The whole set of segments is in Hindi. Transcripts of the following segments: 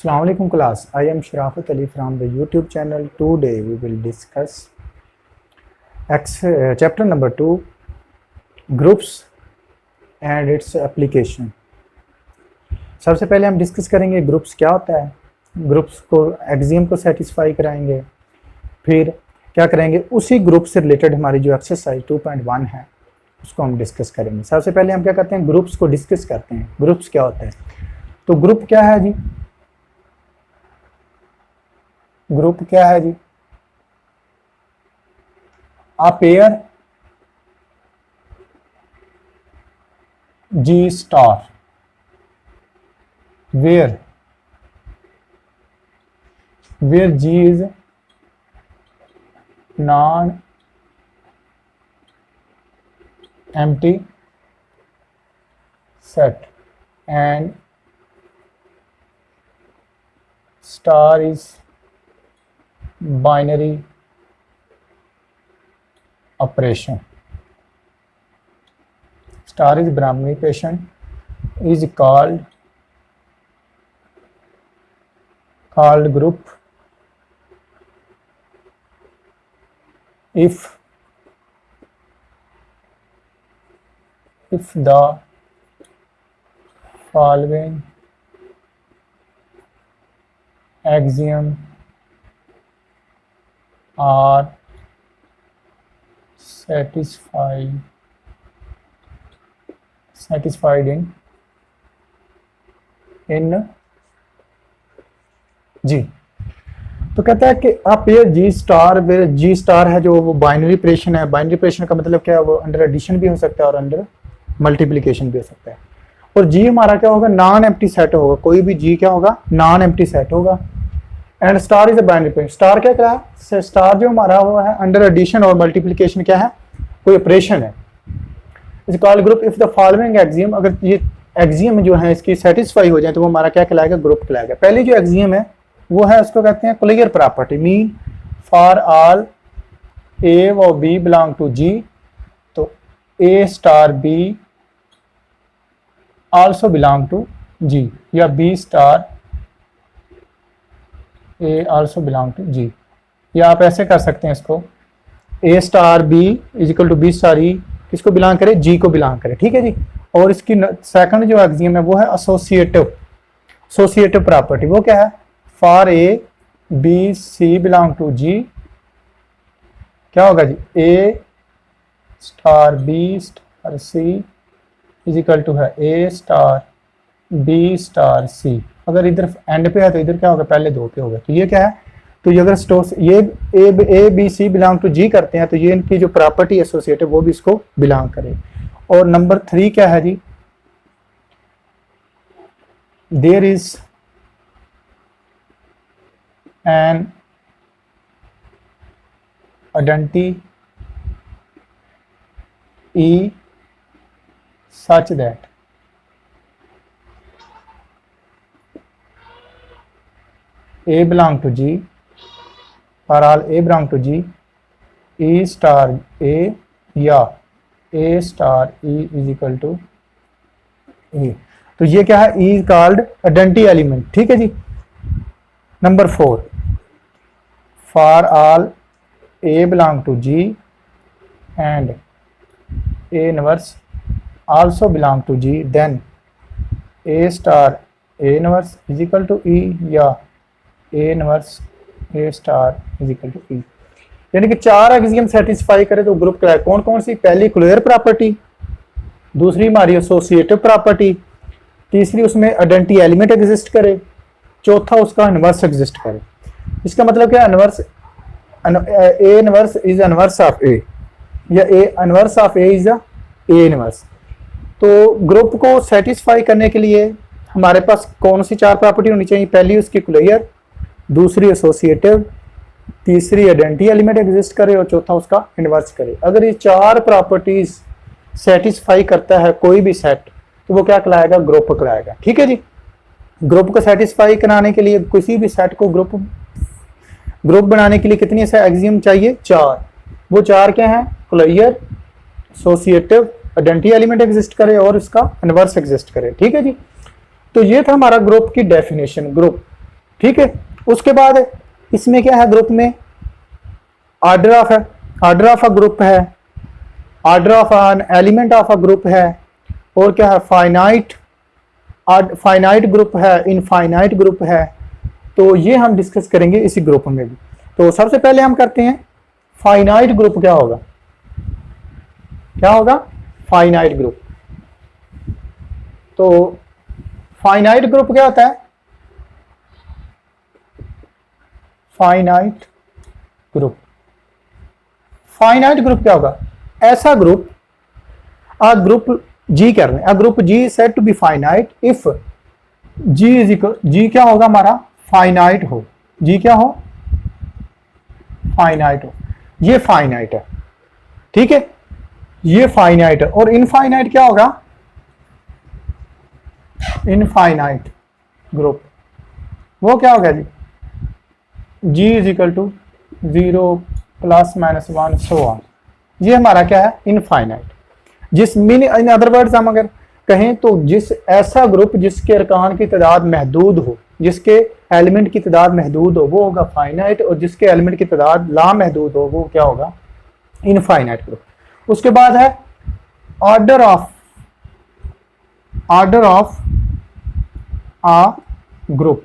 Assalamu alaikum class. I am Sharafat Ali from the YouTube channel. Today we will discuss chapter number 2, groups and its application. सबसे पहले हम डिस्कस करेंगे ग्रुप्स क्या होता है, ग्रुप्स को एक्सियम को सेटिस्फाई कराएंगे, फिर क्या करेंगे उसी ग्रुप से रिलेटेड हमारी जो एक्सरसाइज 2.1 है उसको हम डिस्कस करेंगे। सबसे पहले हम क्या करते हैं, ग्रुप्स को डिस्कस करते हैं। ग्रुप्स क्या होता है, तो ग्रुप क्या है जी, ग्रुप क्या है जी, a pair G star where G is non empty set and star is binary operation. Star is binary operation is called group if the following axiom are satisfied in G। तो कहता है कि आप ये G स्टार है जो वो बाइनरी ऑपरेशन है। बाइनरी ऑपरेशन का मतलब क्या है, वो अंडर एडिशन भी हो सकता है और अंडर मल्टीप्लिकेशन भी हो सकता है। और G हमारा क्या होगा, नॉन एम्प्टी सेट होगा। कोई भी G क्या होगा, नॉन एम्प्टी सेट होगा। And star is a binary operation. Star क्या है, स्टार जो हमारा वो है अंडर एडिशन और मल्टीप्लिकेशन क्या है, कोई ऑपरेशन है। इस called group if the following axiom, अगर ये एक्सियम जो है इसकी सेटिस्फाई हो जाए तो वो हमारा क्या कहलाएगा, ग्रुप कहलाएगा। पहली जो एक्सियम है वो है, उसको कहते हैं clear property, mean for all a व बी बिलोंग टू जी, तो a star b also belong to G, या b star a also belong to G. या आप ऐसे कर सकते हैं इसको, a star b is equal to b star e किसको बिलोंग करे, जी को बिलोंग करे। ठीक है जी। और इसकी सेकंड जो एक्सियम है वो है एसोसिएटिव प्रॉपर्टी। वो क्या है, for a B c belong to G, क्या होगा जी, a star b star c is equal to है a star b star c. अगर इधर एंड पे है तो इधर क्या होगा, पहले दो पे होगा। तो ये क्या है, तो ये अगर ये a B c belong to G करते हैं तो ये इनकी जो प्रॉपर्टी एसोसिएटिव वो भी इसको बिलोंग करे। और नंबर 3 क्या है जी, there is an identity e such that A belong to G, for all A belong to G, E star A या A star E is equal to E। तो ये क्या है, E is called identity element। ठीक है जी। Number 4, for all A belong to G and A inverse also belong to G, then A star A inverse is equal to E या A inverse A star is equal to E। यानी कि 4 एक्सियम सेटिस्फाई करे तो ग्रुप क्या है। कौन कौन सी, पहली क्लियर प्रॉपर्टी, दूसरी हमारी एसोसिएटिव प्रॉपर्टी, तीसरी उसमें आइडेंटिटी एलिमेंट एग्जिस्ट करे, चौथा उसका इनवर्स एग्जिस्ट करे। इसका मतलब क्या है, inverse a inverse is inverse of a, या a inverse of A is a inverse. तो ग्रुप को सेटिस्फाई करने के लिए हमारे पास कौन सी 4 प्रॉपर्टी होनी चाहिए, पहली उसकी क्लियर, दूसरी एसोसिएटिव, तीसरी आइडेंटिटी एलिमेंट एग्जिस्ट करे और चौथा उसका इनवर्स करे। अगर ये 4 प्रॉपर्टीज सेटिस्फाई करता है कोई भी सेट तो वो क्या कहलाएगा, ग्रुप कहलाएगा। ठीक है जी। ग्रुप को सेटिस्फाई कराने के लिए किसी भी सेट को ग्रुप बनाने के लिए कितनी एक्सियम चाहिए, 4। वो 4 क्या है, clear, associative, identity element exist करे और इसका इनवर्स एग्जिस्ट करे। ठीक है जी। तो ये था हमारा ग्रुप की डेफिनेशन। ग्रुप ठीक है। उसके बाद इसमें क्या है, ग्रुप में ऑर्डर ऑफ है, ऑर्डर ऑफ अ ग्रुप है, order of an element of a group है, और क्या है, फाइनाइट, फाइनाइट ग्रुप है, इनफाइनाइट ग्रुप है। तो ये हम डिस्कस करेंगे इसी ग्रुप में भी। तो सबसे पहले हम करते हैं फाइनाइट ग्रुप क्या होगा, क्या होगा फाइनाइट ग्रुप। तो फाइनाइट ग्रुप क्या होता है, फाइनाइट ग्रुप, फाइनाइट ग्रुप क्या होगा, ऐसा ग्रुप, अ ग्रुप जी कर रहे हैं, a group G said to be finite if G is equal, G क्या होगा हमारा, फाइनाइट हो, जी क्या हो, फाइनाइट हो, ये फाइनाइट है, ठीक है, ये फाइनाइट है। और इनफाइनाइट क्या होगा, इनफाइनाइट ग्रुप, वो क्या होगा जी, G is equal to 0 plus minus 1 so on, ये हमारा क्या है, इनफाइनाइट। जिस मीन इन अदर वर्ड्स हम अगर कहें तो जिस ऐसा ग्रुप जिसके अरकान की तादाद महदूद हो, जिसके एलिमेंट की तादाद महदूद हो, वो होगा फाइनाइट, और जिसके एलिमेंट की तादाद लामहदूद हो वो क्या होगा, इनफाइनाइट ग्रुप। उसके बाद है order of, order of a group.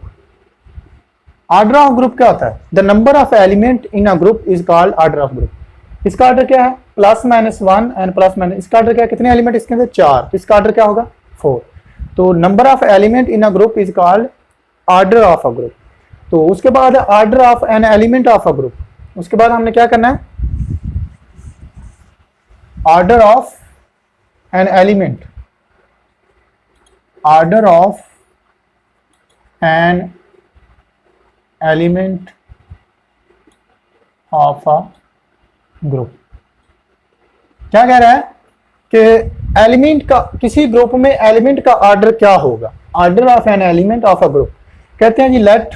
Order of group क्या होता है, the number of element in a group is called order of group. इसका ऑर्डर क्या है, plus minus 1 and plus minus, इसका ऑर्डर क्या है, कितने एलिमेंट इसके अंदर, 4, इसका ऑर्डर क्या होगा 4। तो number of element in a group is called order of a group. तो उसके बाद order of an element of a group, उसके बाद हमने क्या करना है, order of an element, order of an element of a group. क्या कह रहा है कि एलिमेंट का, किसी ग्रुप में एलिमेंट का ऑर्डर क्या होगा, order of an element of a group. कहते हैं जी लेट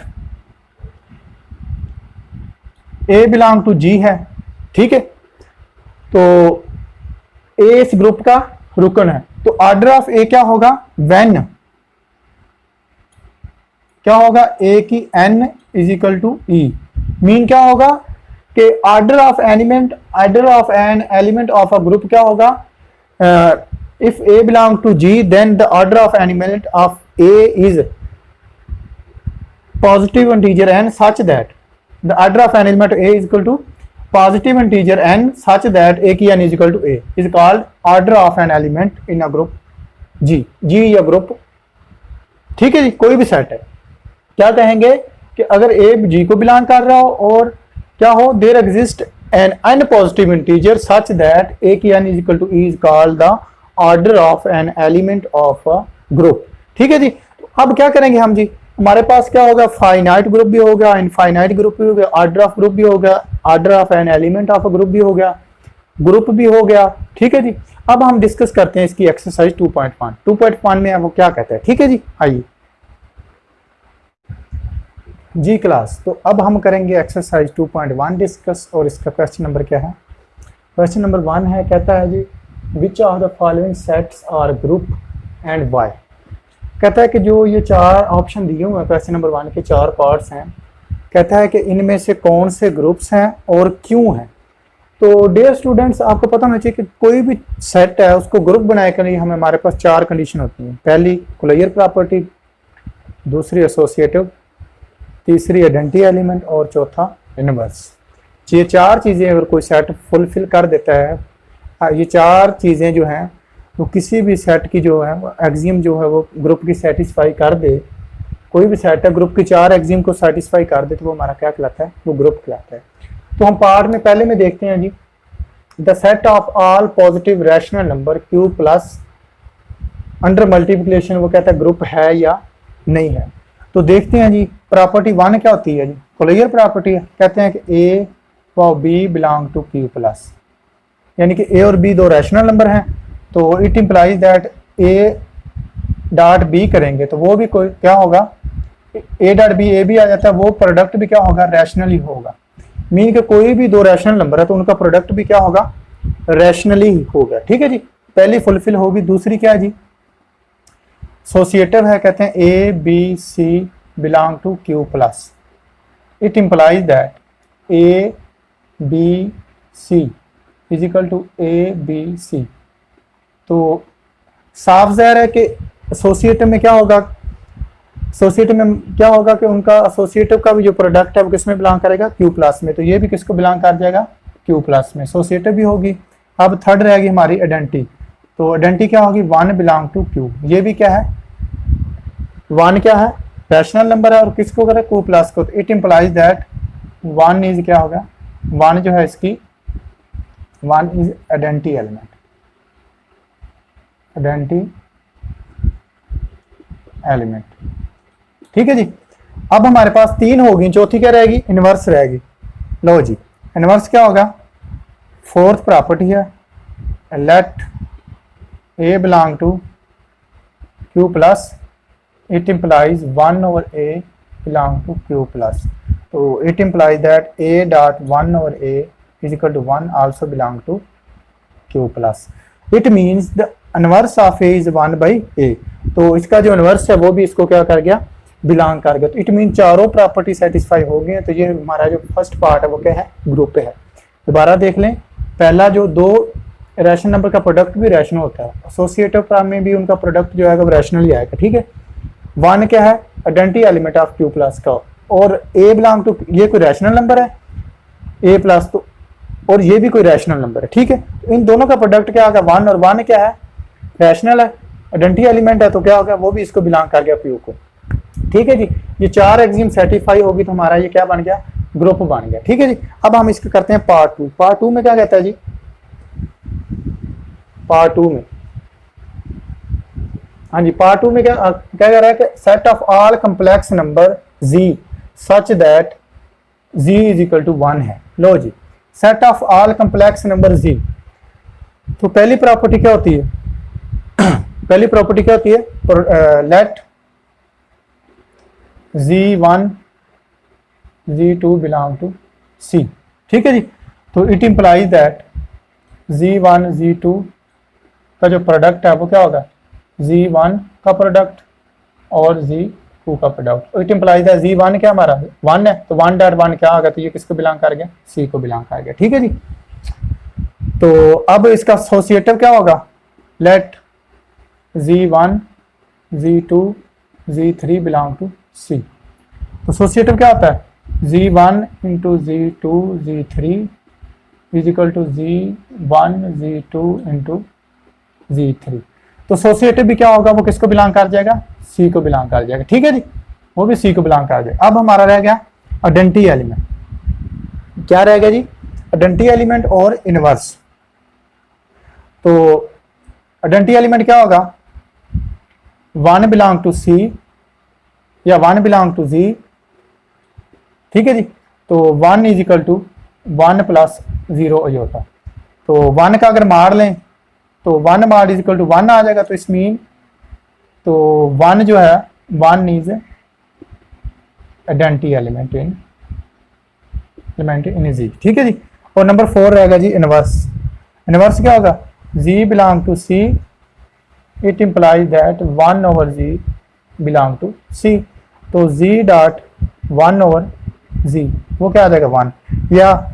ए बिलोंग टू जी है, ठीक है, तो ए इस ग्रुप का रुकन है, तो ऑर्डर ऑफ ए क्या होगा, व्हेन क्या होगा, ए की N is equal to E, mean क्या होगा कि order of element, order of an element of a group क्या होगा, if A belong to G then the order of element of A is positive integer n such that the order of an element a is equal to positive integer n such that a की n is equal to a is called order of an element in a group G, G या ग्रुप, ठीक है जी, कोई भी सेट है। क्या कहेंगे कि अगर a G को बिलोंग कर रहा हो और क्या हो, there exist an n positive integer such that a की n is equal to e is called the order of an element of a group, ठीक है जी। तो अब क्या करेंगे हम जी, हमारे पास क्या होगा, फाइनाइट ग्रुप भी हो गया, इनफाइनाइट ग्रुप भी हो गया, ऑर्डर ऑफ ग्रुप भी हो गया, order of an element of a group भी हो गया, ग्रुप भी हो गया, ठीक है जी। अब हम डिस्कस करते हैं इसकी एक्सरसाइज 2.1। 2.1 में वो क्या कहते हैं, ठीक है जी, आइए जी क्लास। तो अब हम करेंगे एक्सरसाइज 2.1 डिस्कस, और इसका क्वेश्चन नंबर क्या है, क्वेश्चन नंबर 1 है, कहता है जी which of the following sets are group and why. कहता है कि जो ये 4 ऑप्शन दिए हुए हैं क्वेश्चन नंबर 1 के 4 पार्ट्स हैं, कहता है कि इनमें से कौन से ग्रुप्स हैं और क्यों हैं। तो डियर स्टूडेंट्स, आपको पता होना चाहिए कि कोई भी सेट है उसको ग्रुप बनाने के लिए हमें, हमारे पास 4 कंडीशन होती हैं। पहली क्लोजर प्रॉपर्टी, दूसरी एसोसिएटिव, तीसरी आइडेंटिटी एलिमेंट, और चौथा इनवर्स। ये 4 चीज़ें अगर कोई सेट फुलफिल कर देता है, ये 4 चीज़ें जो हैं तो किसी भी सेट की जो है एक्सियम जो है वो ग्रुप की सेटिस्फाई कर दे, कोई भी सेट है ग्रुप की 4 एक्सियम को सेटिस्फाई कर दे, तो वो हमारा क्या कहलाता है, वो ग्रुप कहलाता है। तो हम पार्ट में पहले में देखते हैं जी, the set of all positive rational number Q plus under multiplication, वो कहता है ग्रुप है या नहीं है। तो देखते हैं जी, प्रॉपर्टी 1 क्या होती है जी, क्लोजर प्रॉपर्टी, कहते हैं कि ए व B belong to Q plus, यानी कि ए और बी 2 रैशनल नंबर हैं, तो it implies that A dot B करेंगे तो वो भी कोई क्या होगा, ए डॉट बी, ए भी आ जाता है, वो प्रोडक्ट भी क्या होगा, रैशनली होगा। मीन कि कोई भी 2 रैशनल नंबर है तो उनका प्रोडक्ट भी क्या होगा, रैशनली होगा, ठीक है जी। पहली फुलफिल होगी। दूसरी क्या है जी, एसोसिएटिव है, कहते हैं A B C belong to Q plus. It implies that A B C is equal to A B C. तो साफ ज़ाहिर है कि एसोसिएटिव में क्या होगा, एसोसिएटिव में क्या होगा कि उनका एसोसिएटिव का भी जो प्रोडक्ट है वो किस में बिलोंग करेगा, Q प्लस में। तो ये भी किसको बिलोंग कर जाएगा, Q प्लस में, एसोसिएटिव भी होगी। अब थर्ड रहेगी हमारी आइडेंटिटी। तो आइडेंटिटी क्या होगी, 1 बिलोंग टू Q। ये भी क्या है, 1 क्या है, रैशनल नंबर है और किसको करे, Q प्लस को। तो इट इम्प्लाइज दैट 1 इज क्या होगा, 1 जो है इसकी 1 is identity element, identity element. ठीक है जी। अब हमारे पास 3 होगी, चौथी क्या रहेगी, इनवर्स रहेगी। लो जी, इनवर्स क्या होगा, फोर्थ प्रॉपर्टी है, let A belong to Q plus, it implies 1 over A belong to Q plus. तो it implies that A dot 1 over A is equal to 1 also belong to Q plus. It means the inverse of A is 1 by A। तो इसका जो इनवर्स है वो भी इसको क्या कर गया, बिलोंग कर गया। तो इट मीन चारों प्रॉपर्टी सेटिस्फाई हो गए। तो ये हमारा जो फर्स्ट पार्ट है वो क्या है, ग्रुप है। दोबारा देख लें, पहला जो 2 रैशनल नंबर का प्रोडक्ट भी रैशनल होता है, एसोसिएटिव फॉर्म में भी उनका प्रोडक्ट जो है वो रैशनल ही आएगा। ठीक है, 1 क्या है, identity element of Q plus का, और A बिलोंग टू, ये कोई रैशनल नंबर है A प्लस, तो और ये भी कोई रैशनल नंबर है। ठीक है, इन दोनों का प्रोडक्ट क्या होगा, 1, और 1 क्या है, रैशनल है, आइडेंटिटी एलिमेंट है, तो क्या होगा, वो भी इसको बिलोंग कर गया Q को। ठीक है जी, ये 4 एक्सिम सेटिस्फाई होगी तो हमारा ये क्या बन गया, ग्रुप बन गया। ठीक है जी। अब हम इसको करते हैं पार्ट 2। पार्ट 2 में क्या कहता है जी, पार्ट 2 में, हाँ जी, पार्ट 2 में क्या कह रहा है कि set of all complex number Z such that Z is equal to 1 है। लो जी, set of all complex number Z। तो पहली प्रॉपर्टी क्या होती है, पहली प्रॉपर्टी क्या होती है, late Z1 Z2 belong to C। ठीक है जी। तो it implies that Z1 Z2 का जो प्रोडक्ट है वो क्या होगा, Z1 का प्रोडक्ट और Z2 का प्रोडक्ट। तो इट इम्प्लाइज दैट Z1 क्या हमारा 1 है, तो 1 डॉट 1 क्या होगा, तो ये किसको बिलोंग कर गया, C को बिलोंग कर गया। ठीक है जी। तो अब इसका एसोसिएटिव क्या होगा, let Z1 Z2 Z3 belong to C। तो एसोसिएटिव क्या होता है, Z1 into Z2 Z3 is equal to Z1 Z2 into Z3। तो एसोसिएटिव भी क्या होगा, वो किसको बिलोंग कर जाएगा, C को बिलोंग कर जाएगा। ठीक है जी, वो भी C को बिलोंग कर जाएगा। अब हमारा रह गया आइडेंटिटी एलिमेंट। क्या रह गया जी, आइडेंटिटी एलिमेंट और इनवर्स। तो आइडेंटिटी एलिमेंट क्या होगा, 1 बिलोंग टू C या 1 बिलोंग टू Z। ठीक है जी। तो 1 is equal to 1 plus 0 iota. तो 1 का अगर मार लें तो 1 मार इज इक्वल टू 1 आ जाएगा। तो इस मीन तो 1 जो है 1 is identity element in Z। ठीक है जी। और नंबर 4 रहेगा जी इनवर्स। इनवर्स क्या होगा, Z belong to C, it implies that 1 over Z belong to C। तो Z डॉट 1 ओवर Z वो क्या आ जाएगा 1, या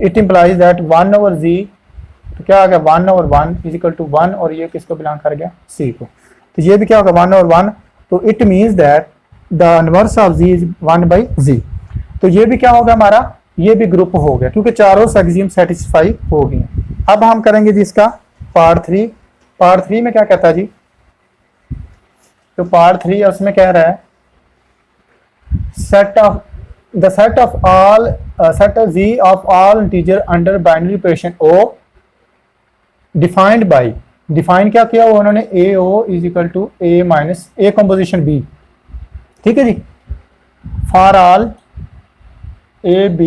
it implies that 1 over Z, तो क्या आ गया 1 ओवर 1 इज इक्वल टू 1, और ये किसको बिलोंग कर गया, C को। तो ये भी क्या होगा 1 ओवर 1। तो it means that the inverse of Z is 1 by Z। तो ये भी क्या होगा हमारा, ये भी ग्रुप हो गया क्योंकि चारों एक्सिम सेटिस्फाई हो गई। अब हम करेंगे जी इसका पार्ट 3। पार्ट 3 में क्या कहता है जी, तो पार्ट 3 है उसमें कह रहा है set of the set of all set of Z of all integer under binary operation O defined by, define क्या किया वो उन्होंने, AO is equal to A minus A composition B। ठीक है जी। for all A B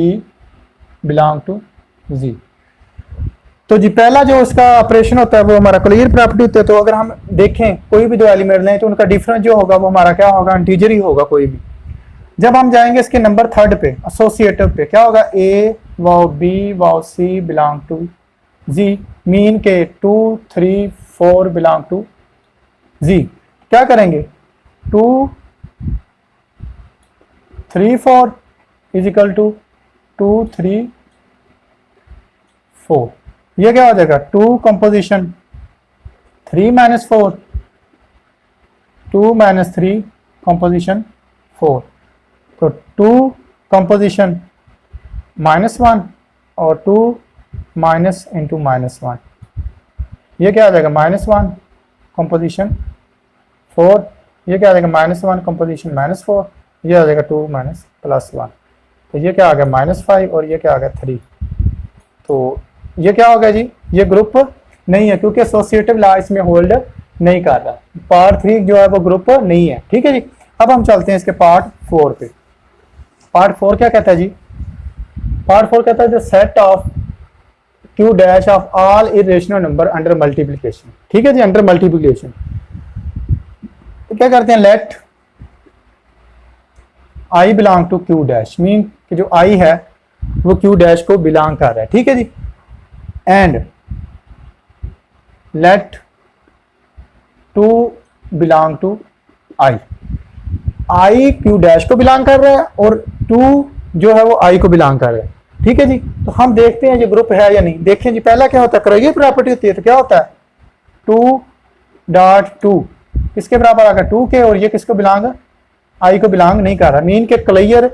belong to Z। तो जी पहला जो उसका ऑपरेशन होता है वो हमारा क्लियर प्रॉपर्टी होती है। तो अगर हम देखें कोई भी दो एलिमेंट लें तो उनका डिफरेंस जो होगा वो हमारा क्या होगा, इंटीजर ही होगा कोई भी। जब हम जाएंगे इसके नंबर 3 पे एसोसिएटिव पे, क्या होगा, A वाओ B वाओ C belong to Z, mean के 2 3 4 बिलोंग टू Z। क्या करेंगे, 2 3 4 इज इक्वल टू 2 3 4। ये क्या हो जाएगा 2 कंपोजिशन 3 माइनस 4, 2 माइनस 3 कंपोजिशन 4, तो 2 कंपोजिशन -1 और 2 माइनस इंटू -1, ये क्या आ जाएगा -1 कंपोजिशन 4, ये क्या आ जाएगा -1 कंपोजिशन -4, ये आ जाएगा 2 माइनस +1, तो ये क्या आ गया -5 और ये क्या आ गया 3। तो ये क्या हो गया जी, ये ग्रुप नहीं है क्योंकि एसोसिएटिव लॉ इसमें होल्ड नहीं कर रहा, पार्ट 3 जो है वो ग्रुप नहीं है। ठीक है जी, अब हम चलते हैं इसके पार्ट 4 पे। पार्ट 4 क्या कहता है जी, पार्ट 4 कहता है the set of Q dash of all irrational number under multiplication. ठीक है जी, अंडर मल्टीप्लिकेशन तो क्या करते हैं, let I belong to Q dash, mean कि जो I है वो Q डैश को बिलोंग कर रहा है। ठीक है जी, and let 2 belong to I Q dash को बिलोंग कर रहा है और 2 जो है वो I को बिलोंग कर रहा है। ठीक है जी, तो हम देखते हैं ये ग्रुप है या नहीं। देखें जी, पहला क्या होता है, क्लोजर प्रॉपर्टी होती है, तो क्या होता है 2.2 किसके बराबर आ गया 2 के, और ये किसको बिलोंग है I को बिलोंग नहीं कर रहा, मीन के clear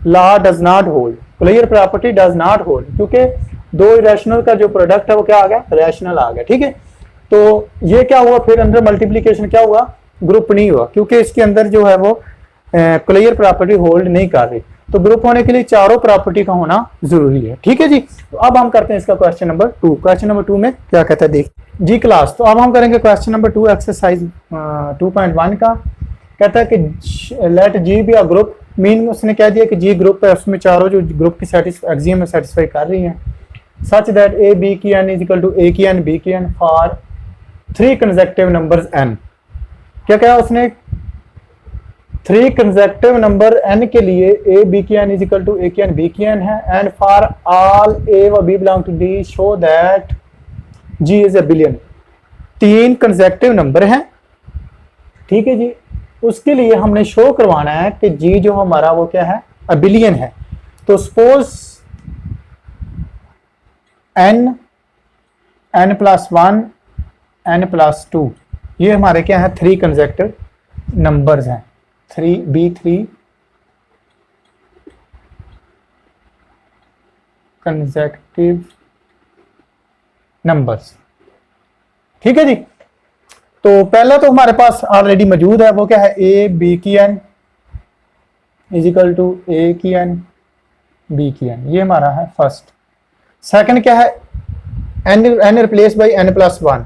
law does not hold, clear property does not hold, क्योंकि दो इरेशनल का जो प्रोडक्ट है वो क्या आ गया, रैशनल आ गया। ठीक है, तो ये क्या हुआ फिर अंदर मल्टीप्लिकेशन क्या हुआ, ग्रुप नहीं हुआ, क्योंकि इसके अंदर जो है वो क्लियर प्रॉपर्टी होल्ड नहीं कर रही। तो ग्रुप होने के लिए चारों प्रॉपर्टी का होना जरूरी है। ठीक है जी, तो अब हम करते हैं इसका क्वेश्चन नंबर 2। क्वेश्चन नंबर 2 में क्या कहता है देख जी क्लास। तो अब हम करेंगे क्वेश्चन नंबर 2 एक्सरसाइज 2.1 का। कहता है कि let G be a group, mean उसने कह दिया कि जी ग्रुप है, उसमें चारों जो ग्रुप की एक्सियम में सेटिस्फाई कर रही हैं, सच दैट ए बी की एन इज इक्वल टू ए की एन बी की N for 3 consecutive numbers N. क्या कहा उसने, 3 कंसेक्टिव नंबर n के लिए a b की n is equal to a की n b की n है, एंड फॉर ऑल a व b belong to d show that g is abelian. 3 consecutive number हैं, ठीक है जी, उसके लिए हमने शो करवाना है कि g जो हमारा वो क्या है, अ बिलियन है। तो suppose n plus 1 n plus 2 ये हमारे क्या है 3 कंसेक्टिव नंबर्स हैं, 3 कंसेक्टिव नंबर्स। ठीक है जी, तो पहला तो हमारे पास ऑलरेडी मौजूद है, वो क्या है a b की n is equal to a की n b की n, ये हमारा है फर्स्ट। सेकंड क्या है, n replace by n plus 1,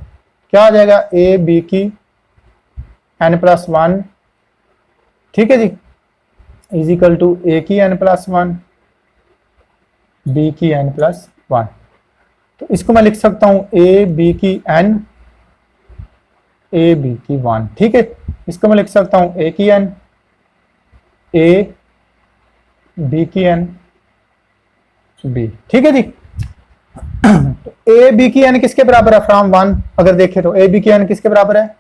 क्या आ जाएगा a b की n प्लस 1, ठीक है जी, इज इक्वल टू a की n प्लस 1 b की n प्लस 1। तो इसको मैं लिख सकता हूं a b की n a b की 1। ठीक है, इसको मैं लिख सकता हूं a की n a b की n b। ठीक है जी, तो a b की n किसके बराबर है, फ्रॉम 1 अगर देखें तो a b की n किसके बराबर है,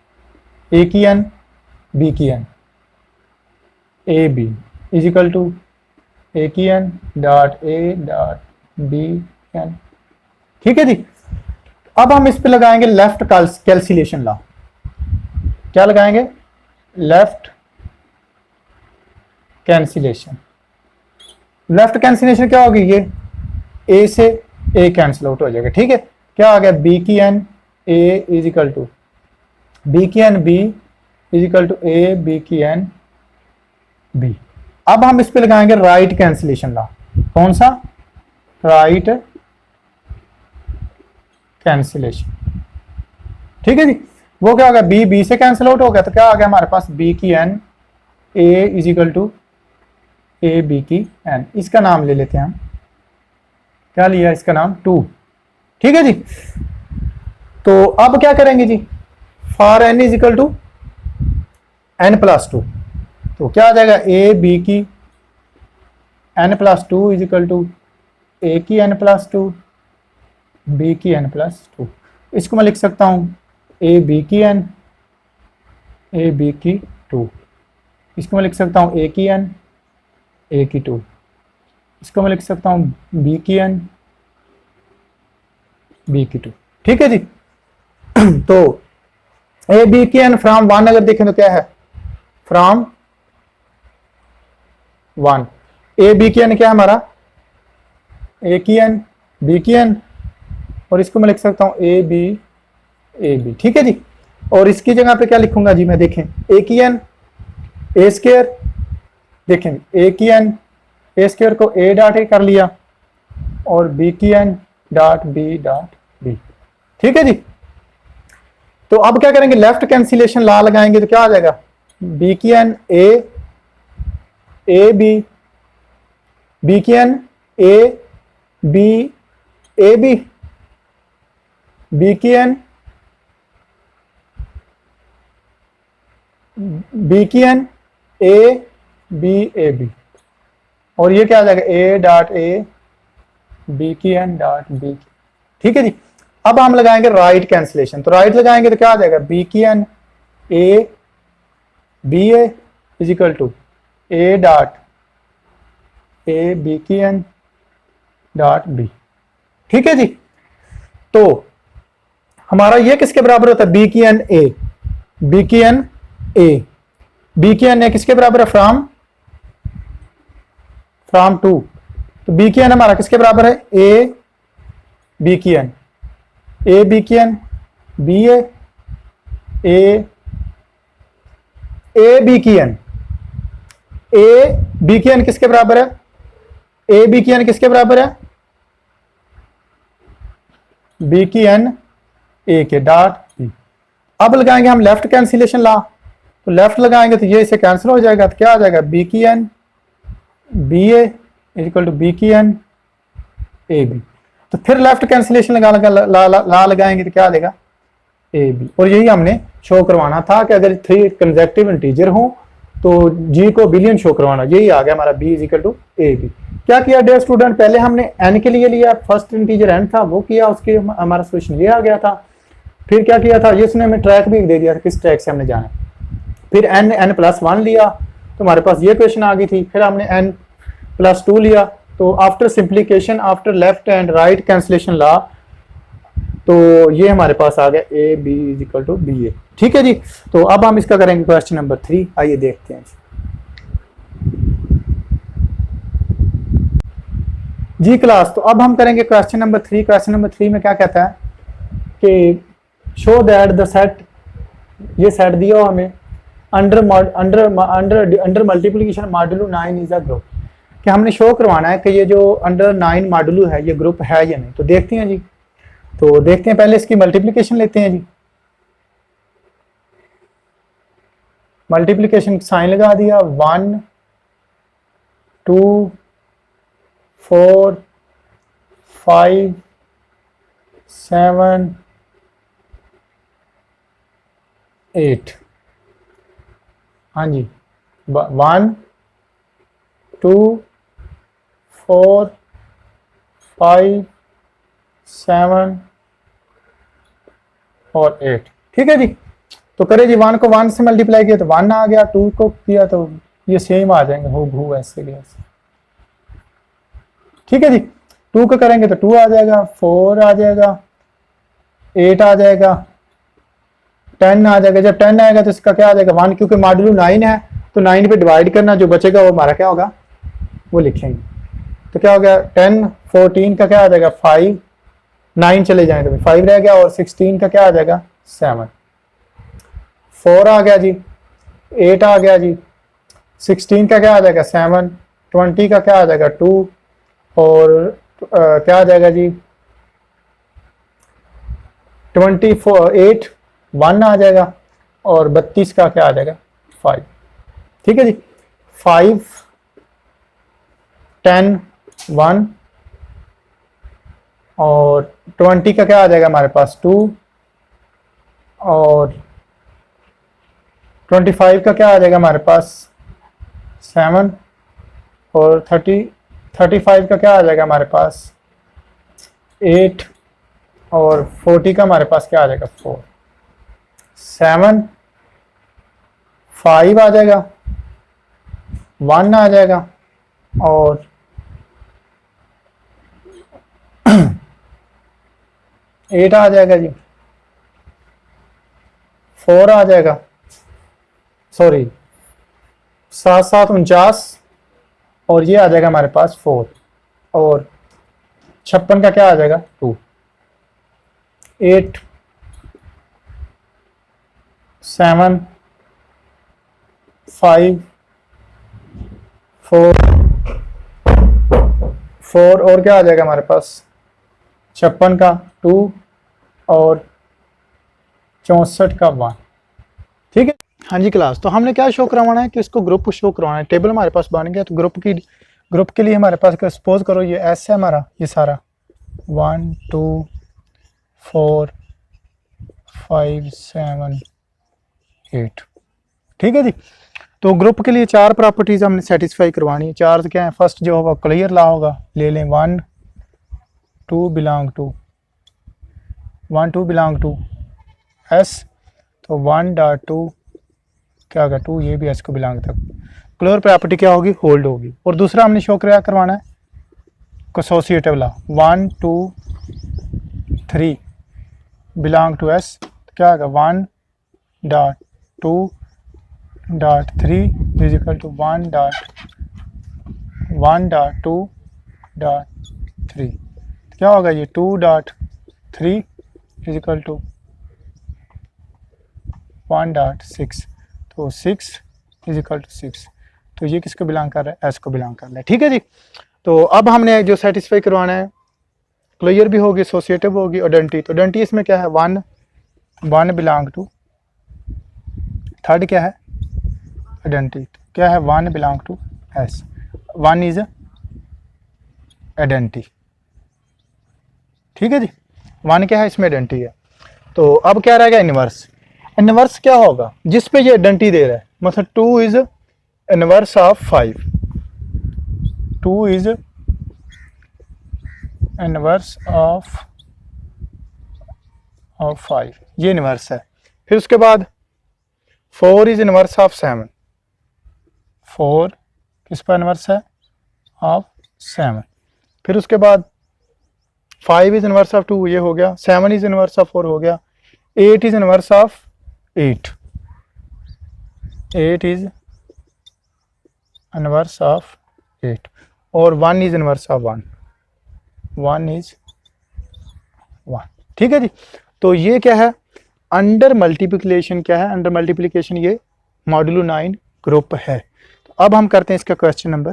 a की n b की n, A b is equal to ए की n dot a dot b n. ठीक है जी, अब हम इस पे लगाएंगे लेफ्ट कैंसिलेशन लॉ। क्या लगाएंगे, लेफ्ट कैंसिलेशन। लेफ्ट कैंसिलेशन क्या होगी, ये ए से ए कैंसिल आउट हो जाएगा। ठीक है, क्या आ गया बी की N A is equal to B की N b is equal to A B की एन बी। अब हम इस पे लगाएंगे राइट कैंसिलेशन लॉ। कौन सा, राइट कैंसिलेशन। ठीक है जी, वो क्या होगा, बी बी से कैंसिल आउट हो गया, तो क्या आ गया हमारे पास बी की N A is equal to A B की एन। इसका नाम ले लेते हैं हम, क्या लिया इसका नाम 2। ठीक है जी, तो अब क्या करेंगे जी, for n is equal to n plus 2, तो क्या आ जाएगा ए बी की n plus 2 is equal to ए की n प्लस 2 बी की n प्लस 2। इसको मैं लिख सकता हूं ए बी की n ए बी की 2, इसको मैं लिख सकता हूं ए की n ए की 2, इसको मैं लिख सकता हूँ बी की n, बी की 2। ठीक है जी। तो ए बी की n फ्रॉम 1 अगर देखें तो क्या है, फ्रॉम 1, ए बी की n क्या है हमारा, ए की n बी की n, और इसको मैं लिख सकता हूँ ए बी। ठीक है जी। और इसकी जगह पे क्या लिखूंगा जी मैं, देखें ए की n ए स्क्वायर, देखें ए की n ए स्क्वायर को ए डॉट ए कर लिया और बी की n डॉट बी। ठीक है जी। तो अब क्या करेंगे, लेफ्ट कैंसिलेशन लॉ लगाएंगे तो क्या आ जाएगा, बी की n ए बी की n ए बी बी की n ए बी, और ये क्या आ जाएगा ए डॉट ए बी की n डॉट बी। ठीक है जी। अब हम लगाएंगे राइट कैंसिलेशन, तो राइट लगाएंगे तो क्या आ जाएगा, बी की n A B A is equal to A dot A B की n डॉट बी। ठीक है जी। तो हमारा ये किसके बराबर होता है, बी की n ए, बी की n ए, बी की n ए किसके बराबर है, फ्रॉम 2, तो बी की n हमारा किसके बराबर है, ए बी की n, ए बी की n बी ए बी की n, ए बी की n किसके बराबर है, ए बी की n किसके बराबर है, बी की n ए के डॉट बी। अब लगाएंगे हम लेफ्ट कैंसिलेशन लॉ, तो लेफ्ट लगाएंगे तो ये इसे कैंसिल हो जाएगा, तो क्या आ जाएगा बी की n B A equal to B की n ए बी। तो फिर लेफ्ट कैंसिलेशन लॉ लगाएंगे तो क्या आ जाएगा ए बी, और यही हमने शो करवाना था कि अगर 3 कंसेक्टिव इंटीजर हो तो जी को बिलियन शो करवाना, यही आ गया हमारा B is equal to A B. क्या किया डियर स्टूडेंट, पहले हमने n के लिए लिया, फर्स्ट इंटीजर n था वो किया, उसके हमारा सोल्यूशन ये आ गया था। फिर क्या किया था, ये इसने हमें ट्रैक भी दे दिया था किस ट्रैक से हमने जाना है। फिर n प्लस 1 लिया तो हमारे पास ये क्वेश्चन आ गई थी। फिर हमने n प्लस 2 लिया, तो after simplification, after left and right cancellation law, तो ये हमारे पास आ गया a b is equal to b a. ठीक है जी। तो अब हम इसका करेंगे क्वेश्चन नंबर 3, आइए देखते हैं जी क्लास। तो अब हम करेंगे क्वेश्चन नंबर 3। क्वेश्चन नंबर 3 में क्या कहता है कि शो दैट द सेट, ये सेट दिया हो हमें, under multiplication modulo 9 is a group, कि हमने शो करवाना है कि ये जो अंडर 9 मॉडुलो है ये ग्रुप है या नहीं। तो देखते हैं जी, तो देखते हैं पहले इसकी मल्टीप्लिकेशन लेते हैं जी। मल्टीप्लिकेशन साइन लगा दिया, 1 2 4 5 7 8, हाँ जी 1 2 4 5 7 और 8। ठीक है जी। तो करें जी, 1 को 1 से मल्टीप्लाई किया तो 1 आ गया, 2 को किया तो ये सेम आ जाएंगे, हो ऐसे के ऐसे। ठीक है जी। 2 को करेंगे तो 2 आ जाएगा, 4 आ जाएगा, 8 आ जाएगा, 10 आ जाएगा। जब 10 आएगा तो इसका क्या आ जाएगा 1, क्योंकि मॉडुलो 9 है तो 9 पे डिवाइड करना, जो बचेगा वो हमारा क्या होगा, वो लिखेंगे। तो क्या हो गया 10 14 का क्या आ जाएगा 5, 9 चले जाए तो 5 रह गया, और 16 का क्या आ जाएगा 7, 4 आ गया जी, 8 आ गया जी, 16 का क्या आ जाएगा 7, 20 का क्या आ जाएगा 2, और क्या आ जाएगा जी 28 1 आ जाएगा, और 32 का क्या आ जाएगा 5। ठीक है जी। 5 10 1, और 20 का क्या आ जाएगा हमारे पास 2, और 25 का क्या आ जाएगा हमारे पास 7, और 35 का क्या आ जाएगा हमारे पास 8, और 40 का हमारे पास क्या आ जाएगा 4, 7 5 आ जाएगा, 1 आ जाएगा, और 8 आ जाएगा जी, 4 आ जाएगा, सॉरी 7 7 49, और ये आ जाएगा हमारे पास 4, और 56 का क्या आ जाएगा 2, 8 7 5 4 4, और क्या आ जाएगा हमारे पास 56 का 2 और 64 का 1। ठीक है। हाँ जी क्लास, तो हमने क्या शो करवाना है कि इसको ग्रुप शो करवाना है। टेबल हमारे पास बन गया, तो ग्रुप के लिए हमारे पास सपोज करो ये एस है हमारा, ये सारा 1 2 4 5 7 8। ठीक है जी। तो ग्रुप के लिए 4 प्रॉपर्टीज हमने सेटिस्फाई करवानी है। 4 क्या है, फर्स्ट जो होगा क्लियर ला होगा, ले लें 1 2 बिलोंग टू एस, तो 1.2 क्या होगा 2, ये भी एस को बिलोंग तक। क्लियर प्रॉपर्टी क्या होगी, होल्ड होगी। और दूसरा हमने शो करवाना है associative law, 1 2 3 belong to S, तो क्या होगा 1.2.3 इज इक्वल टू 1.2.3, क्या होगा ये 2.3 इज इक्वल टू 1.6, तो 6 इज इक्वल टू 6। तो ये किसको बिलोंग कर रहा है, एस को बिलोंग कर रहा है। ठीक है जी। तो अब हमने जो सेटिस्फाई करवाना है, क्लियर भी होगी, एसोसिएटिव होगी, आइडेंटिटी। तो आइडेंटिटी इसमें क्या है, 1 बिलोंग टू, थर्ड क्या है आइडेंटिटी, क्या है 1 belong to S, 1 is identity. ठीक है जी, 1 क्या है इसमें आइडेंटिटी है। तो अब क्या रहेगा, इनवर्स। इनवर्स क्या होगा, जिस पे ये आइडेंटिटी दे रहा है, मतलब 2 is inverse of 5, 2 is inverse of 5, ये इनवर्स है। फिर उसके बाद 4 इज इनवर्स ऑफ 7, 4 किस पर इनवर्स है, ऑफ 7। फिर उसके बाद 5 इज इनवर्स ऑफ 2, ये हो गया। 7 इज इनवर्स ऑफ 4 हो गया। 8 is inverse of 8, 8 is inverse of 8, और 1 इज इनवर्स ऑफ 1, 1 इज 1। ठीक है जी। तो ये क्या है, अंडर मल्टीप्लिकेशन क्या है, अंडर मल्टीप्लिकेशन ये मॉड्यूलो 9 ग्रुप है। तो अब हम करते हैं इसका क्वेश्चन नंबर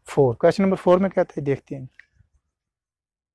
4। क्वेश्चन नंबर 4 में क्या था देखते हैं।